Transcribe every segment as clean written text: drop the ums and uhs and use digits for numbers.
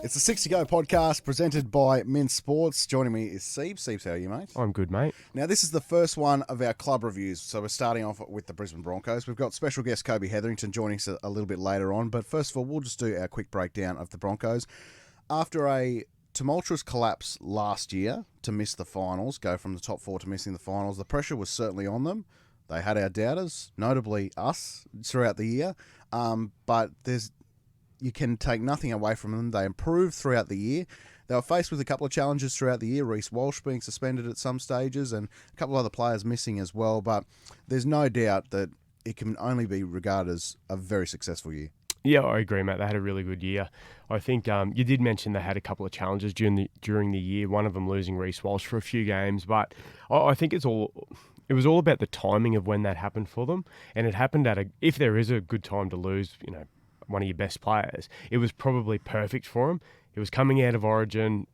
It's the 60 Go podcast presented by Men's Sports. Joining me is Siebes. Siebes, how are you, mate? I'm good, mate. Now, this is the first one of our club reviews, so we're starting off with the Brisbane Broncos. We've got special guest Kobe Hetherington joining us a little bit later on, but first of all, we'll just do our quick breakdown of the Broncos. After a tumultuous collapse last year to miss the finals, go from the top four to missing the finals, the pressure was certainly on them. They had our doubters, notably us, throughout the year, but you can take nothing away from them. They improved throughout the year. They were faced with a couple of challenges throughout the year, Reece Walsh being suspended at some stages and a couple of other players missing as well, but there's no doubt that it can only be regarded as a very successful year. Yeah, I agree, mate. They had a really good year. I think you did mention they had a couple of challenges during the year, one of them losing Reece Walsh for a few games, but I think it was all about the timing of when that happened for them, and it happened if there is a good time to lose, one of your best players, it was probably perfect for him. It was coming out of Origin.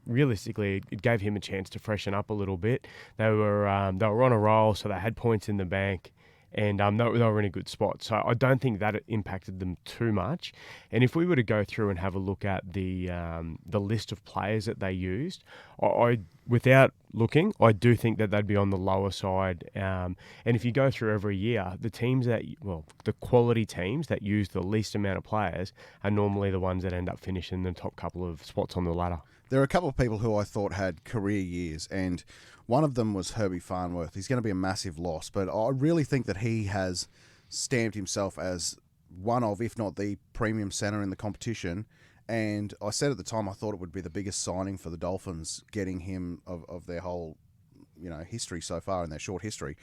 Realistically, it gave him a chance to freshen up a little bit. They were on a roll, so they had points in the bank, and they were in a good spot. So I don't think that impacted them too much. And if we were to go through and have a look at the list of players that they used, I without looking, I do think that they'd be on the lower side. And if you go through every year, the quality teams that use the least amount of players are normally the ones that end up finishing the top couple of spots on the ladder. There are a couple of people who I thought had career years, and one of them was Herbie Farnworth. He's going to be a massive loss, but I really think that he has stamped himself as one of, if not the premium centre in the competition. And I said at the time I thought it would be the biggest signing for the Dolphins, getting him of their whole, history so far in their short history.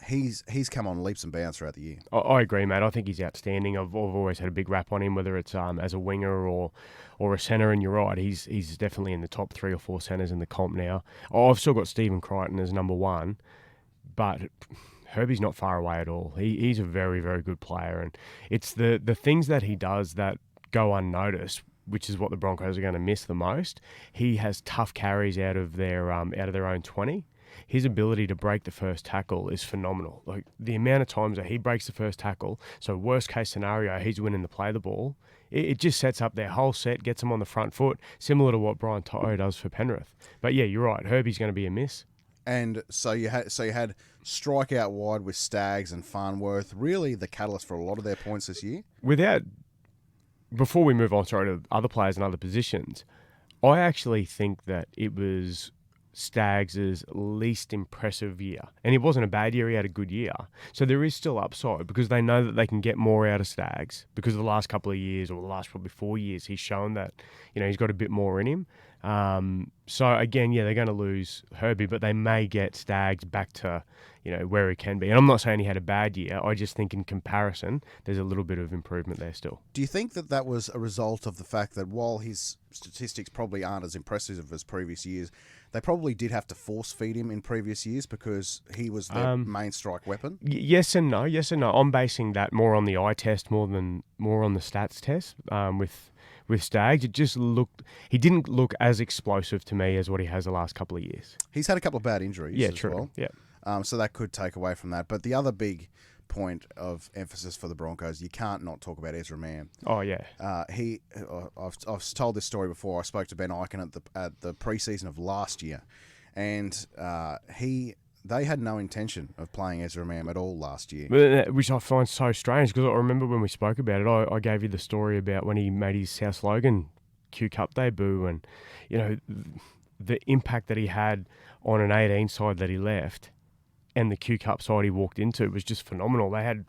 He's come on leaps and bounds throughout the year. I agree, mate. I think he's outstanding. I've always had a big rap on him, whether it's as a winger or a centre. And you're right, he's definitely in the top 3 or 4 centres in the comp now. I've still got Stephen Crichton as number 1, but Herbie's not far away at all. He's a very, very good player, and it's the things that he does that go unnoticed, which is what the Broncos are going to miss the most. He has tough carries out of their own 20. His ability to break the first tackle is phenomenal. Like the amount of times that he breaks the first tackle, so worst case scenario, he's winning the play the ball. It just sets up their whole set, gets them on the front foot, similar to what Brian Toto does for Penrith. But yeah, you're right. Herbie's going to be a miss. And so you had strike out wide with Staggs and Farnworth, really the catalyst for a lot of their points this year. Before we move on, to other players and other positions, I actually think that it was Staggs' least impressive year. And it wasn't a bad year, he had a good year. So there is still upside because they know that they can get more out of Staggs because the last couple of years, or the last probably 4 years, he's shown that, he's got a bit more in him. So again, they're going to lose Herbie, but they may get Staggs back to, where he can be. And I'm not saying he had a bad year. I just think in comparison, there's a little bit of improvement there still. Do you think that was a result of the fact that while his statistics probably aren't as impressive as previous years, they probably did have to force feed him in previous years because he was their main strike weapon? Yes and no. I'm basing that more on the eye test more on the stats test with Staggs. He didn't look as explosive to me as what he has the last couple of years. He's had a couple of bad injuries as true. well. Yeah. So that could take away from that. But the other big point of emphasis for the Broncos, you can't not talk about Ezra Mann. Oh yeah. I've told this story before. I spoke to Ben Eichen at the preseason of last year, and they had no intention of playing Ezra Mann at all last year. Which I find so strange because I remember when we spoke about it, I gave you the story about when he made his South Logan Q Cup debut and, the impact that he had on an 18 side that he left and the Q Cup side he walked into was just phenomenal. They had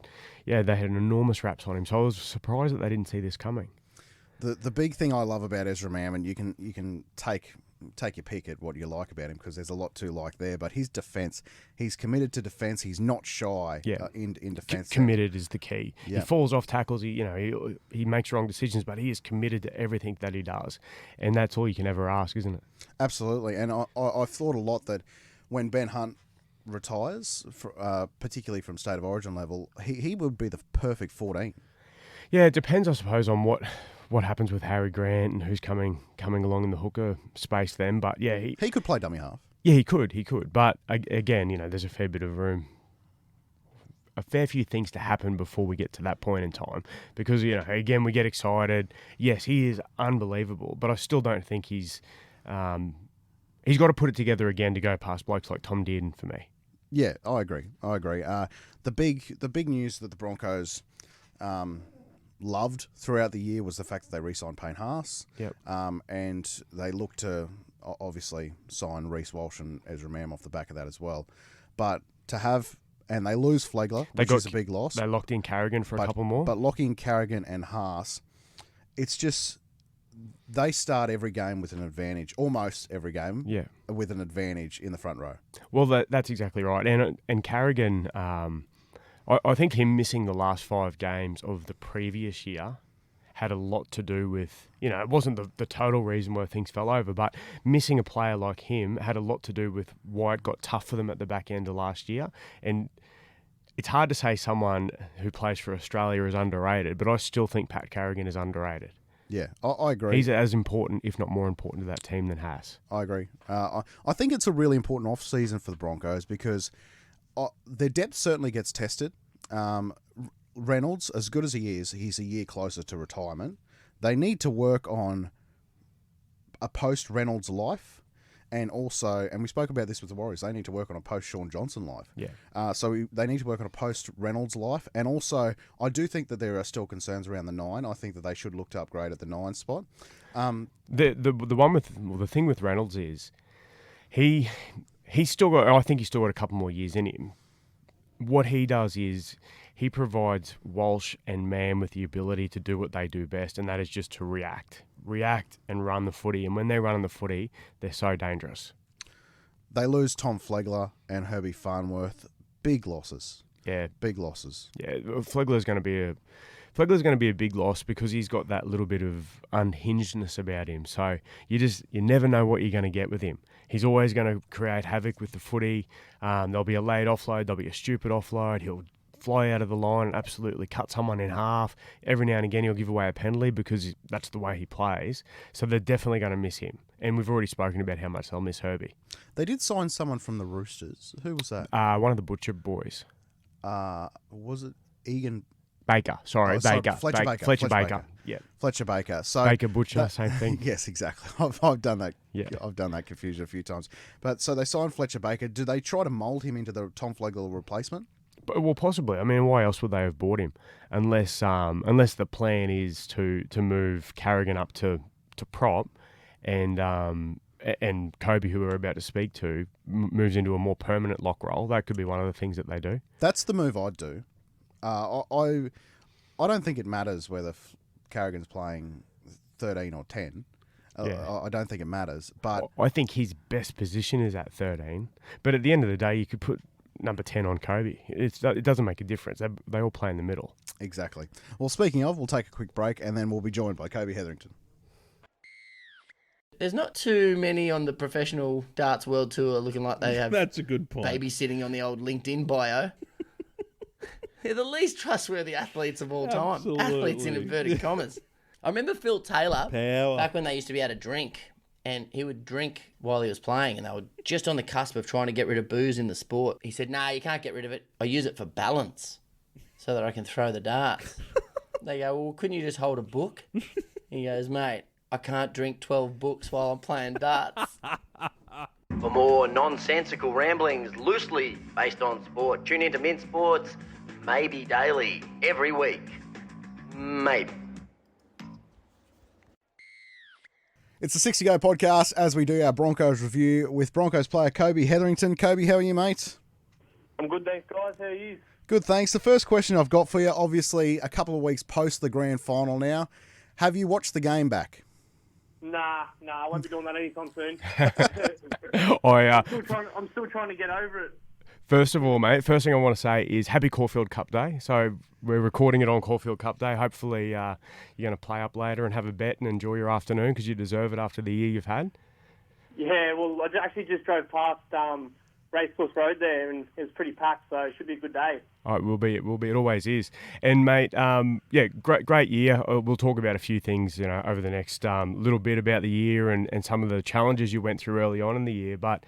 enormous raps on him. So I was surprised that they didn't see this coming. The big thing I love about Ezra Mann, and you can take your pick at what you like about him because there's a lot to like there, but his defence, he's committed to defence. He's not shy in defence. Committed is the key. Yeah. He falls off tackles. He makes wrong decisions, but he is committed to everything that he does, and that's all you can ever ask, isn't it? Absolutely, and I've thought a lot that when Ben Hunt retires, particularly from State of Origin level, he would be the perfect 14. Yeah, it depends, I suppose, on what what happens with Harry Grant and who's coming along in the hooker space then. But yeah, he could play dummy half. Yeah, he could. But again, there's a fair bit of room, a fair few things to happen before we get to that point in time. Because, again, we get excited. Yes, he is unbelievable, but I still don't think he's got to put it together again to go past blokes like Tom Dearden for me. Yeah, I agree. The big news that the Broncos loved throughout the year was the fact that they re-signed Payne Haas. Yep. And they look to obviously sign Reece Walsh and Ezra Mam off the back of that as well. But to have... And they lose Flegler, which is a big loss. They locked in Carrigan for a couple more. But locking Carrigan and Haas, it's just... They start every game with an advantage, almost every game, with an advantage in the front row. Well, that's exactly right. And Carrigan, I think him missing the last 5 games of the previous year had a lot to do with, it wasn't the total reason why things fell over, but missing a player like him had a lot to do with why it got tough for them at the back end of last year. And it's hard to say someone who plays for Australia is underrated, but I still think Pat Carrigan is underrated. Yeah, I agree. He's as important, if not more important, to that team than Haas. I agree. I think it's a really important off-season for the Broncos because their depth certainly gets tested. Reynolds, as good as he is, he's a year closer to retirement. They need to work on a post-Reynolds life, and we spoke about this with the Warriors, they need to work on a post-Sean Johnson life. Yeah. So they need to work on a post-Reynolds life, and also I do think that there are still concerns around the 9. I think that they should look to upgrade at the 9 spot. The thing with Reynolds is he's still got. I think he's still got a couple more years in him. What he does is he provides Walsh and Mam with the ability to do what they do best, and that is just to react and run the footy. And when they run on the footy, they're so dangerous. They lose Tom Flegler and Herbie Farnworth. Big losses. Yeah. Big losses. Yeah, Flegler's going to be a big loss because he's got that little bit of unhingedness about him. So you never know what you're going to get with him. He's always going to create havoc with the footy. There'll be a late offload. There'll be a stupid offload. He'll fly out of the line and absolutely cut someone in half. Every now and again, he'll give away a penalty because that's the way he plays. So they're definitely going to miss him. And we've already spoken about how much they'll miss Herbie. They did sign someone from the Roosters. Who was that? One of the Butcher boys. Was it Egan... Baker. Baker. Fletcher Baker. Fletcher Baker. Yeah. Fletcher Baker. So Baker Butcher, same thing. Yes, exactly. I've done that. Yeah. I've done that confusion a few times. But so they signed Fletcher Baker. Do they try to mould him into the Tom Flegler replacement? Well, possibly. I mean, why else would they have bought him? Unless the plan is to move Carrigan up to prop, and Kobe, who we're about to speak to, moves into a more permanent lock role. That could be one of the things that they do. That's the move I'd do. I don't think it matters whether Carrigan's playing 13 or 10. I don't think it matters. But I think his best position is at 13. But at the end of the day, you could put number 10 on Kobe. It doesn't make a difference. They all play in the middle. Exactly. Well, speaking of, we'll take a quick break and then we'll be joined by Kobe Hetherington. There's not too many on the professional darts world tour looking like they have That's a good point. babysitting on the old LinkedIn bio. They're the least trustworthy athletes of all time. Absolutely. Athletes in inverted commas. I remember Phil Taylor, Power. back when they used to be able to drink, and he would drink while he was playing, and they were just on the cusp of trying to get rid of booze in the sport. He said, "Nah, you can't get rid of it. I use it for balance so that I can throw the darts." They go, "Well, couldn't you just hold a book?" He goes, "Mate, I can't drink 12 books while I'm playing darts." For more nonsensical ramblings loosely based on sport, tune into Mint Sports, maybe daily, every week. Maybe. It's the 60 Go podcast as we do our Broncos review with Broncos player Kobe Hetherington. Kobe, how are you, mate? I'm good, thanks, guys. How are you? Good, thanks. The first question I've got for you, obviously a couple of weeks post the grand final now. Have you watched the game back? Nah, I won't be doing that anytime soon. I'm still trying to get over it. First of all, mate, first thing I want to say is happy Caulfield Cup Day. So we're recording it on Caulfield Cup Day. Hopefully you're going to play up later and have a bet and enjoy your afternoon because you deserve it after the year you've had. Yeah, well, I actually just drove past Racecourse Road there, and it was pretty packed, so it should be a good day. Oh, it will be. It will be. It always is. And mate, great year. We'll talk about a few things, over the next little bit about the year and some of the challenges you went through early on in the year. But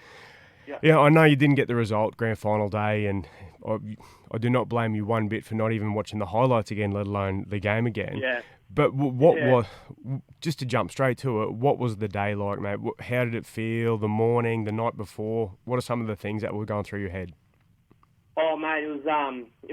yeah, I know you didn't get the result grand final day, and I do not blame you one bit for not even watching the highlights again, let alone the game again. Yeah. But what just to jump straight to it, what was the day like, mate? How did it feel? The morning, the night before? What are some of the things that were going through your head? Oh mate, it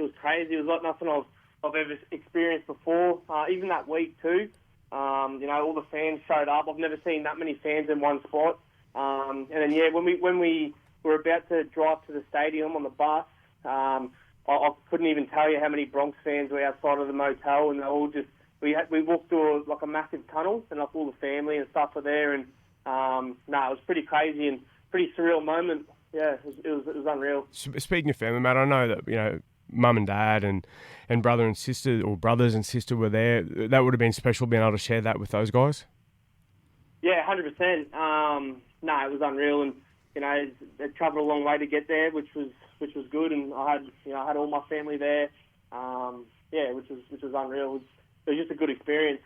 was crazy. It was like nothing I've ever experienced before. Even that week too. All the fans showed up. I've never seen that many fans in one spot. And then when we were about to drive to the stadium on the bus, I couldn't even tell you how many Bronx fans were outside of the motel, and they all just we walked through a massive tunnel, and all the family and stuff were there, and it was pretty crazy and pretty surreal moment. Yeah, it was unreal. Speaking of family, mate, I know that mum and dad and brother and sister, or brothers and sister, were there. That would have been special being able to share that with those guys. Yeah, 100%. It was unreal, and they travelled a long way to get there, which was good, and I had all my family there. Which was unreal. It was just a good experience.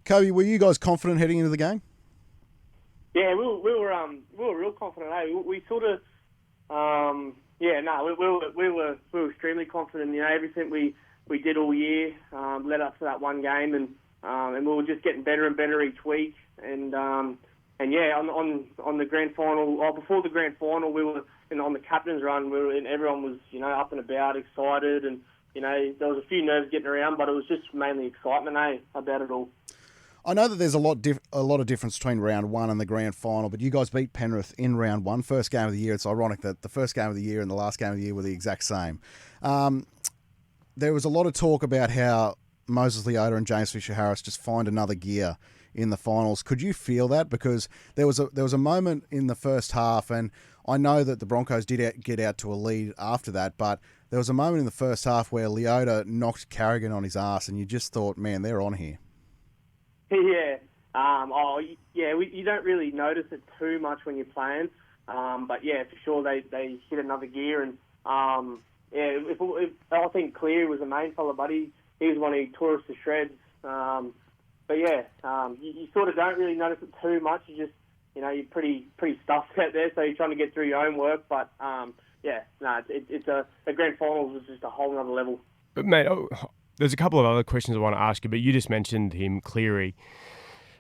Kobe, were you guys confident heading into the game? Yeah, we were real confident. We sort of, we were extremely confident. Everything we did all year led up to that one game, and we were just getting better and better each week. And on the grand final, before the grand final, we were on the captain's run. And everyone was up and about, excited, and there was a few nerves getting around, but it was just mainly excitement about it all. I know that there's a lot of difference between round one and the grand final, but you guys beat Penrith in round one, first game of the year. It's ironic that the first game of the year and the last game of the year were the exact same. There was a lot of talk about how Moses Leota and James Fisher-Harris just find another gear in the finals. Could you feel that? Because there was a moment in the first half, and I know that the Broncos did get out to a lead after that, but there was a moment in the first half where Leota knocked Carrigan on his ass, and you just thought, man, they're on here. Yeah. You don't really notice it too much when you're playing. But yeah, for sure they hit another gear, and I think Cleary was the main fella, but he was one who tore us to shreds. You sort of don't really notice it too much. You just you're pretty stuffed out there, so you're trying to get through your own work. But it's the grand finals was just a whole other level. But mate, there's a couple of other questions I want to ask you, but you just mentioned him, Cleary.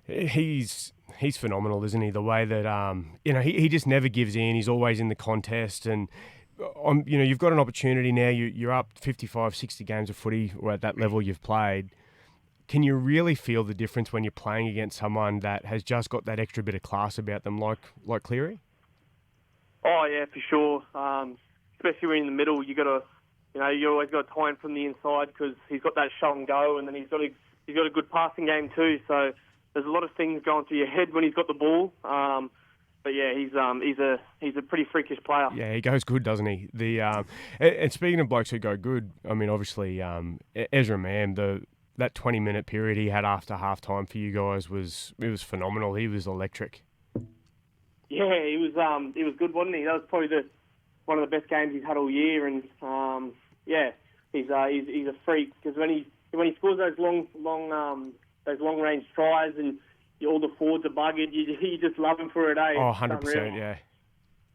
He's phenomenal, isn't he? The way that he just never gives in. He's always in the contest, and you've got an opportunity now. You're up 55, 60 games of footy, or at that level you've played. Can you really feel the difference when you're playing against someone that has just got that extra bit of class about them, like Cleary? Oh yeah, for sure. Especially when you're in the middle, you always got to tie him from the inside because he's got that shot and go, and then he's got a good passing game too. So there's a lot of things going through your head when he's got the ball. But yeah, he's a pretty freakish player. Yeah, he goes good, doesn't he? And speaking of blokes who go good, I mean, obviously Ezra Mam, that 20-minute period he had after halftime for you guys was phenomenal. He was electric. Yeah, he was good, wasn't he? That was probably one of the best games he's had all year, and he's a freak because when he scores those long range tries and all the forwards are buggered, you just love him for it, eh? Oh, 100%, yeah.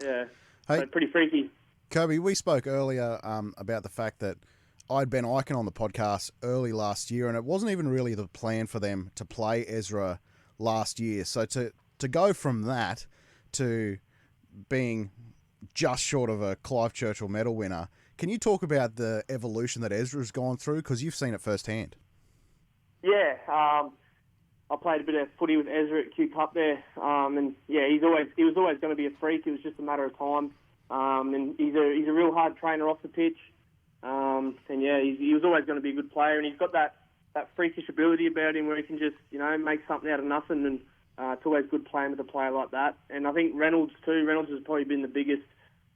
Yeah, hey, so pretty freaky. Kobe, we spoke earlier about the fact that I'd Ben Eichen on the podcast early last year, and it wasn't even really the plan for them to play Ezra last year. So to go from that to being just short of a Clive Churchill medal winner, can you talk about the evolution that Ezra's gone through? Because you've seen it firsthand. Yeah, I played a bit of footy with Ezra at Q Cup there, and yeah, he was always going to be a freak. It was just a matter of time, and he's a real hard trainer off the pitch. And yeah, he was always going to be a good player, and he's got that freakish ability about him where he can just make something out of nothing, and it's always good playing with a player like that. And I think Reynolds too. Reynolds has probably been the biggest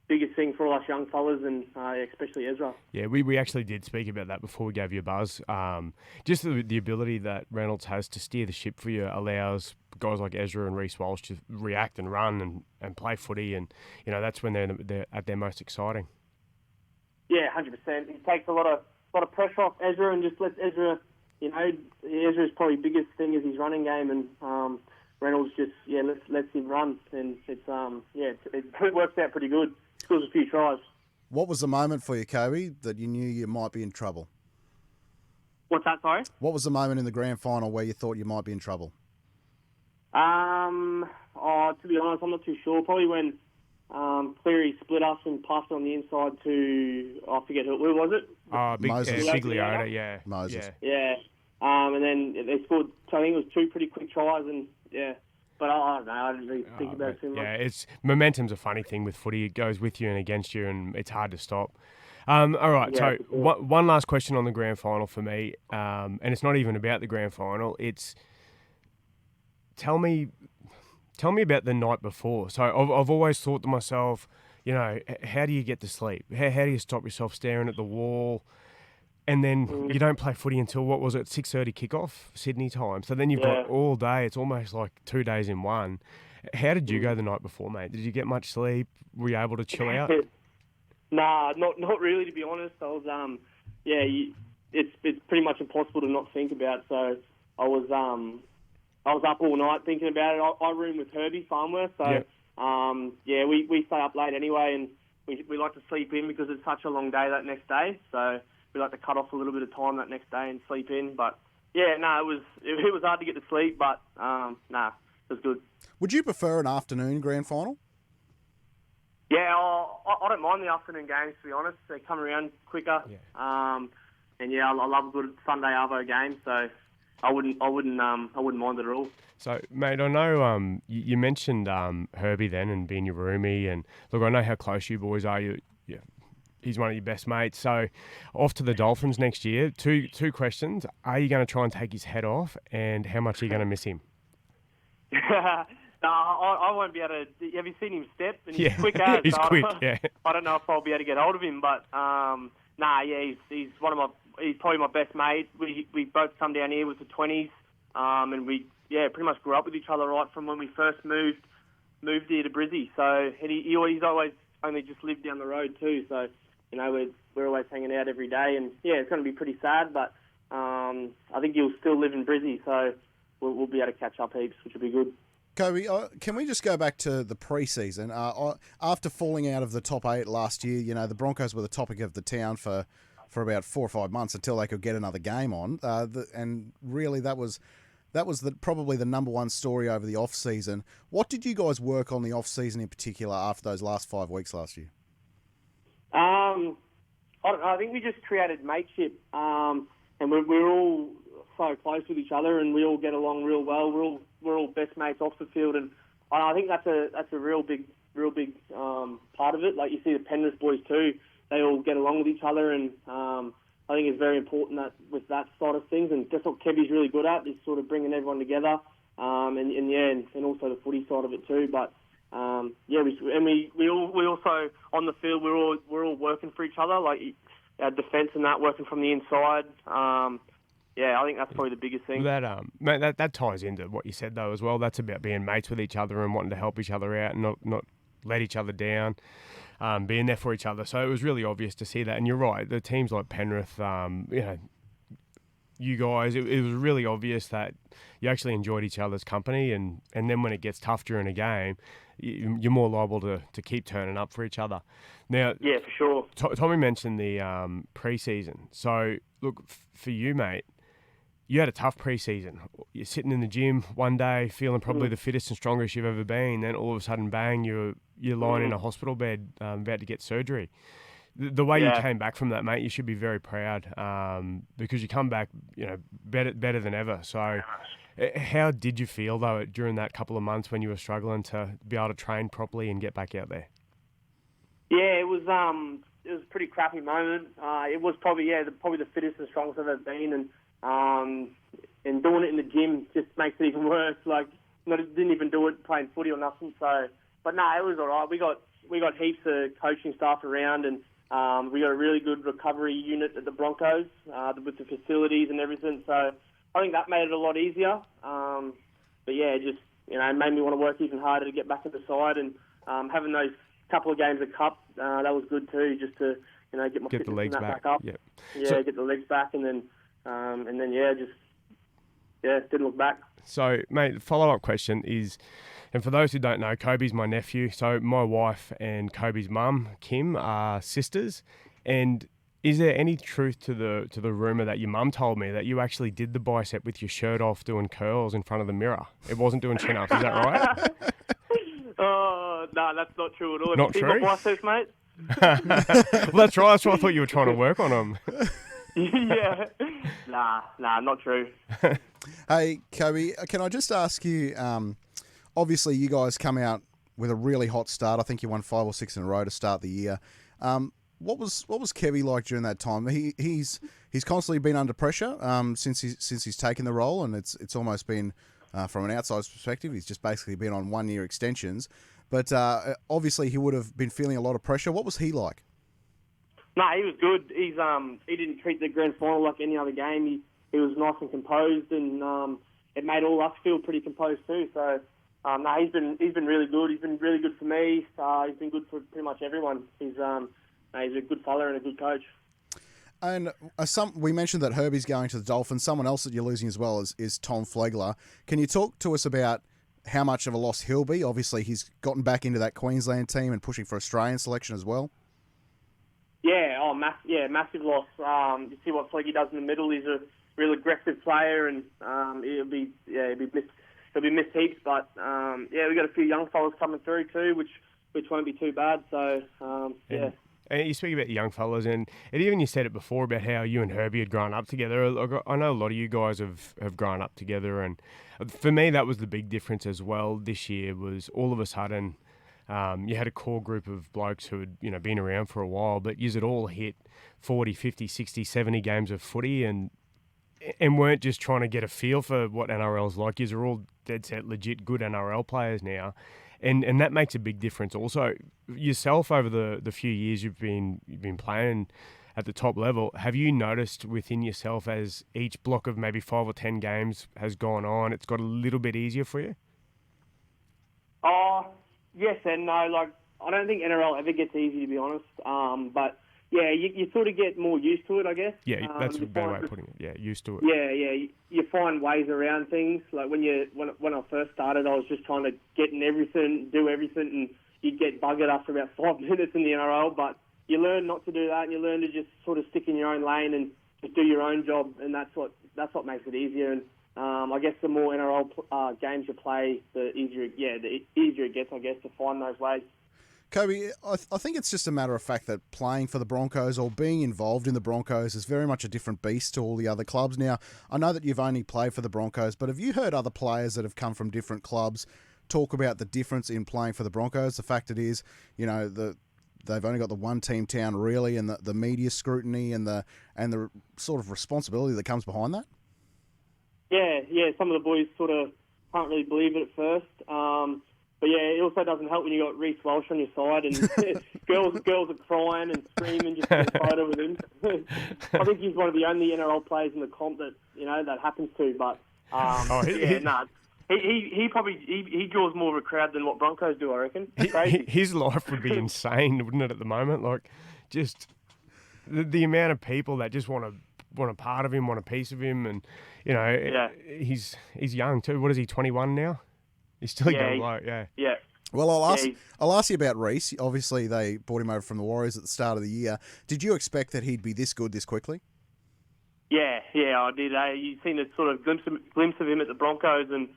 biggest thing for all us young fellas, and especially Ezra. Yeah, we actually did speak about that before we gave you a buzz. Just the ability that Reynolds has to steer the ship for you allows guys like Ezra and Reece Walsh to react and run and play footy, and that's when they're at their most exciting. Yeah, 100%. He takes a lot of pressure off Ezra and just lets Ezra. Ezra's probably biggest thing is his running game, and Reynolds just lets him run, and it works out pretty good. Scores a few tries. What was the moment for you, Kobe, that you knew you might be in trouble? What's that, sorry? What was the moment in the grand final where you thought you might be in trouble? To be honest, I'm not too sure. Probably when Cleary split us and passed on the inside to, I forget who was it? Moses. Big Leota, yeah. Moses. Yeah. And then they scored, I think it was 2 pretty quick tries, and yeah. But I don't know, I didn't really think about it too much. Yeah, momentum's a funny thing with footy. It goes with you and against you, and it's hard to stop. All right, Yeah, so one last question on the grand final for me, and it's not even about the grand final. It's tell me about the night before. So I've always thought to myself, how do you get to sleep? How do you stop yourself staring at the wall? And then you don't play footy until, 6:30 kickoff, Sydney time. So then you've got all day. It's almost like 2 days in one. How did you go the night before, mate? Did you get much sleep? Were you able to chill out? Nah, not really, to be honest. I was, it's pretty much impossible to not think about. So I was up all night thinking about it. I room with Herbie Farnworth, so we stay up late anyway, and we like to sleep in because it's such a long day that next day. So we like to cut off a little bit of time that next day and sleep in. But it was hard to get to sleep, but it was good. Would you prefer an afternoon grand final? Yeah, I don't mind the afternoon games, to be honest. They come around quicker. Yeah. I love a good Sunday arvo game, so I wouldn't mind it at all. So, mate, I know you mentioned Herbie then and being your roomie, and look, I know how close you boys are. He's one of your best mates. So, off to the Dolphins next year. Two questions: are you going to try and take his head off, and how much are you going to miss him? No, I won't be able to. Have you seen him step? And he's quick as. He's quick. Yeah. I don't know if I'll be able to get hold of him, but he's one of my. He's probably my best mate. We both come down here with the 20s, and we pretty much grew up with each other right from when we first moved here to Brizzy. So he's always only just lived down the road too. So we're always hanging out every day, and it's going to be pretty sad, but I think he'll still live in Brizzy, so we'll be able to catch up heaps, which will be good. Kobe, can we just go back to the pre-season? After falling out of the top 8 last year, the Broncos were the topic of the town for about 4 or 5 months until they could get another game on. And really, that was probably the number one story over the off-season. What did you guys work on the off-season in particular after those last 5 weeks last year? I don't know. I think we just created mateship, and we're all so close with each other, and we all get along real well. We're all best mates off the field, and I think that's a real big part of it. Like you see the Penrith boys too, they all get along with each other, and I think it's very important that with that side of things, and that's what Kevy's really good at, is sort of bringing everyone together, and also the footy side of it too. But we also on the field we're all working for each other, like our defence and that, working from the inside. I think that's probably the biggest thing. That ties into what you said though as well. That's about being mates with each other and wanting to help each other out and not let each other down, being there for each other. So it was really obvious to see that. And you're right, the teams like Penrith, you guys, it was really obvious that you actually enjoyed each other's company, and then when it gets tough during a game, you're more liable to keep turning up for each other. Now, yeah, for sure. Tommy mentioned the pre-season. So look, for you, mate, you had a tough pre-season. You're sitting in the gym one day feeling probably the fittest and strongest you've ever been. Then all of a sudden, bang, you're lying in a hospital bed about to get surgery. The way you came back from that, mate, you should be very proud because you come back, better than ever. So how did you feel, though, during that couple of months when you were struggling to be able to train properly and get back out there? Yeah, it was a pretty crappy moment. It was probably the fittest and strongest I've ever been, and doing it in the gym just makes it even worse. Like, didn't even do it playing footy or nothing. So but no, it was all right. We got heaps of coaching staff around, and we got a really good recovery unit at the Broncos with the facilities and everything. So I think that made it a lot easier. But yeah, just it made me want to work even harder to get back in the side, and having those couple of games of cup that was good too, just to get my fitness the legs back up. Yep. Yeah, So, get the legs back, and then didn't look back. So, mate, the follow-up question is, and for those who don't know, Kobe's my nephew. So my wife and Kobe's mum, Kim, are sisters. And is there any truth to the rumor that your mum told me that you actually did the bicep with your shirt off doing curls in front of the mirror? It wasn't doing chin-ups, is that right? Oh, no, that's not true at all. Not true? My biceps, mate? Well, that's right. That's why I thought you were trying to work on them. Yeah. Nah, not true. Hey, Kobe, can I just ask you, obviously you guys come out with a really hot start. I think you won 5 or 6 in a row to start the year. What was Kevy like during that time? He's constantly been under pressure since he's taken the role, and it's almost been from an outsider's perspective, he's just basically been on 1-year extensions. But obviously he would have been feeling a lot of pressure. What was he like? No, he was good. He didn't treat the grand final like any other game. He was nice and composed, and it made all us feel pretty composed too. So he's been really good. He's been really good for me. He's been good for pretty much everyone. He's a good fella and a good coach. And we mentioned that Herbie's going to the Dolphins. Someone else that you're losing as well is Tom Flegler. Can you talk to us about how much of a loss he'll be? Obviously, he's gotten back into that Queensland team and pushing for Australian selection as well. Yeah, massive loss. You see what Fleggy does in the middle. He's a real aggressive player, and he'll be missed heaps. But we got a few young fellas coming through too, which won't be too bad. So yeah. And you speak about the young fellas, and even you said it before about how you and Herbie had grown up together. I know a lot of you guys have grown up together, and for me that was the big difference as well this year. Was all of a sudden you had a core group of blokes who had been around for a while, but you had all hit 40, 50, 60, 70 games of footy and weren't just trying to get a feel for what NRL's like. You are all dead set legit good NRL players now. And that makes a big difference. Also, yourself over the few years you've been playing at the top level, have you noticed within yourself as each block of maybe 5 or 10 games has gone on, it's got a little bit easier for you? Oh, yes and no. Like, I don't think NRL ever gets easy, to be honest. But yeah, you sort of get more used to it, I guess. Yeah, that's a better way of putting it. Yeah, used to it. Yeah. You find ways around things. Like when I first started, I was just trying to get in everything, do everything, and you'd get buggered after about 5 minutes in the NRL. But you learn not to do that, and you learn to just sort of stick in your own lane and just do your own job, and that's what makes it easier. And I guess the more NRL games you play, the easier it gets, I guess, to find those ways. Kobe, I think it's just a matter of fact that playing for the Broncos or being involved in the Broncos is very much a different beast to all the other clubs. Now, I know that you've only played for the Broncos, but have you heard other players that have come from different clubs talk about the difference in playing for the Broncos? The fact it is, they've only got the one team town really, and the media scrutiny and the sort of responsibility that comes behind that. Yeah. Some of the boys sort of can't really believe it at first. But yeah, it also doesn't help when you got Reece Walsh on your side and girls are crying and screaming just to get a photo with him. I think he's one of the only NRL players in the comp that that happens to. But he draws more of a crowd than what Broncos do, I reckon. It's crazy. His life would be insane, wouldn't it? At the moment, like just the amount of people that just want a part of him, want a piece of him, and he's young too. What is he? 21 now. He's still young, Yeah. Well, I'll ask you about Reece. Obviously, they brought him over from the Warriors at the start of the year. Did you expect that he'd be this good this quickly? Yeah, I did. You've seen a sort of glimpse of him at the Broncos, and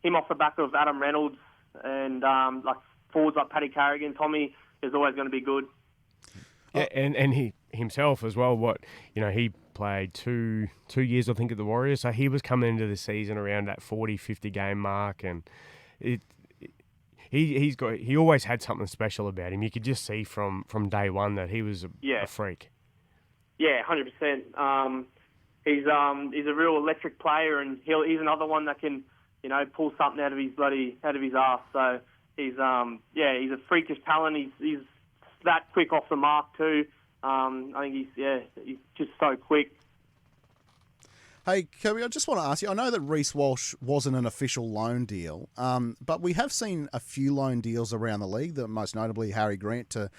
him off the back of Adam Reynolds and like forwards like Paddy Carrigan, Tommy is always going to be good. Yeah, and he himself as well. He played two years, I think, at the Warriors. So he was coming into the season around that 40, 50 game mark, and he always had something special about him. You could just see from day one that he was a freak. Yeah, 100%. He's a real electric player, and he's another one that can pull something out of his arse. So he's a freakish talent. He's that quick off the mark too. I think he's just so quick. Hey, Kobe, I just want to ask you, I know that Reece Walsh wasn't an official loan deal, but we have seen a few loan deals around the league, most notably Harry Grant to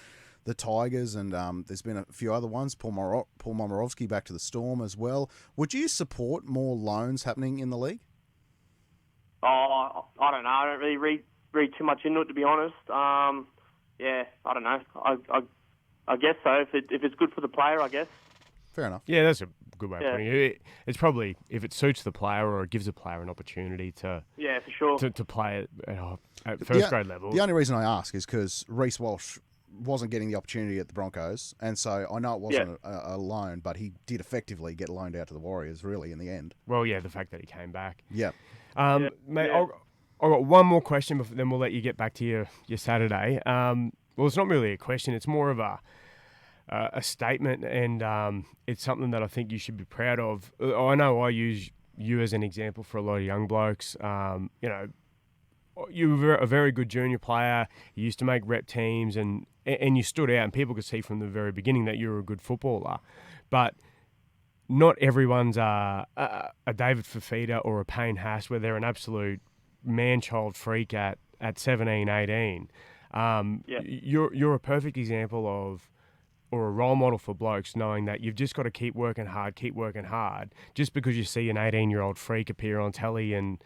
the Tigers, and there's been a few other ones, Paul Momirovski back to the Storm as well. Would you support more loans happening in the league? Oh, I don't know. I don't really read too much into it, to be honest. I don't know. I guess so. If it's good for the player, I guess. Fair enough. Yeah, that's a good way of putting it. It's probably, if it suits the player or it gives a player an opportunity to for sure to play at first grade level. The only reason I ask is because Reece Walsh wasn't getting the opportunity at the Broncos, and so I know it wasn't a loan, but he did effectively get loaned out to the Warriors, really, in the end. Well, yeah, the fact that he came back. Yeah. Mate, I've got one more question, before then we'll let you get back to your Saturday. Well, it's not really a question. It's more of a statement, and it's something that I think you should be proud of. I know I use you as an example for a lot of young blokes. You were a very good junior player. You used to make rep teams, and you stood out, and people could see from the very beginning that you were a good footballer. But not everyone's a David Fafita or a Payne Haas, where they're an absolute man-child freak at 17, 18. You're a perfect example of, or a role model for blokes, knowing that you've just got to keep working hard. Just because you see an 18-year-old freak appear on telly and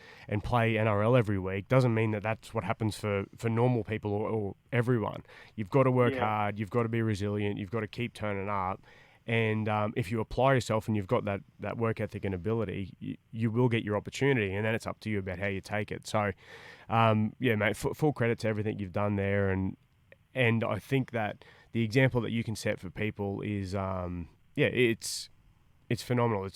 play NRL every week doesn't mean that that's what happens for normal people or everyone. You've got to work hard. You've got to be resilient. You've got to keep turning up. And if you apply yourself and you've got that work ethic and ability, you will get your opportunity, and then it's up to you about how you take it. So, mate, full credit to everything you've done there. And I think that the example that you can set for people is, it's phenomenal.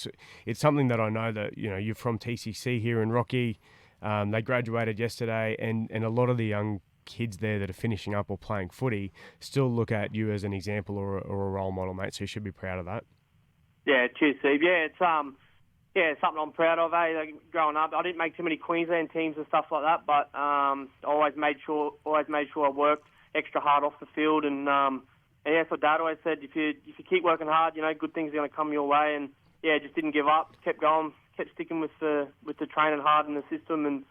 It's something that I know that, you're from TCC here in Rocky. They graduated yesterday, and a lot of the young kids there that are finishing up or playing footy still look at you as an example or a role model, mate. So you should be proud of that. Yeah, cheers, Steve. Yeah, it's something I'm proud of. Like, growing up, I didn't make too many Queensland teams and stuff like that, but I always made sure I worked extra hard off the field, and that's what Dad always said. If you keep working hard, good things are going to come your way. And just didn't give up, kept going, kept sticking with the training hard in the system, and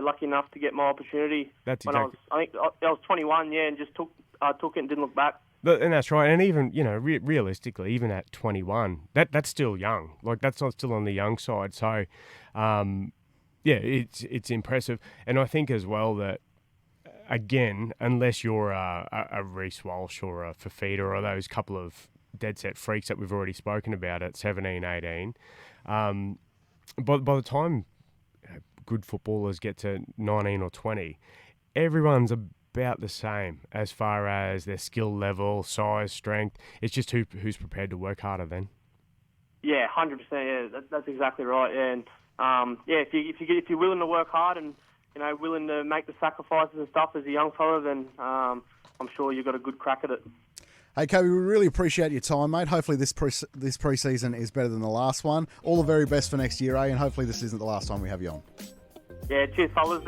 lucky enough to get my opportunity. That's when I was 21, and just took it and didn't look back. And that's right. And even, realistically, even at 21, that's still young. Like, that's not still on the young side. So, it's impressive. And I think as well that, again, unless you're a Reece Walsh or a Fafita or those couple of dead set freaks that we've already spoken about at 17, 18, but by the time good footballers get to 19 or 20, everyone's about the same as far as their skill level, size, strength. It's just who's prepared to work harder then. Yeah, 100%. Yeah, that's exactly right. Yeah, and if you're willing to work hard and willing to make the sacrifices and stuff as a young fella, then I'm sure you've got a good crack at it. Hey, Kobe, we really appreciate your time, mate. Hopefully this pre-season is better than the last one. All the very best for next year, and hopefully this isn't the last time we have you on. Yeah, cheers, fellas.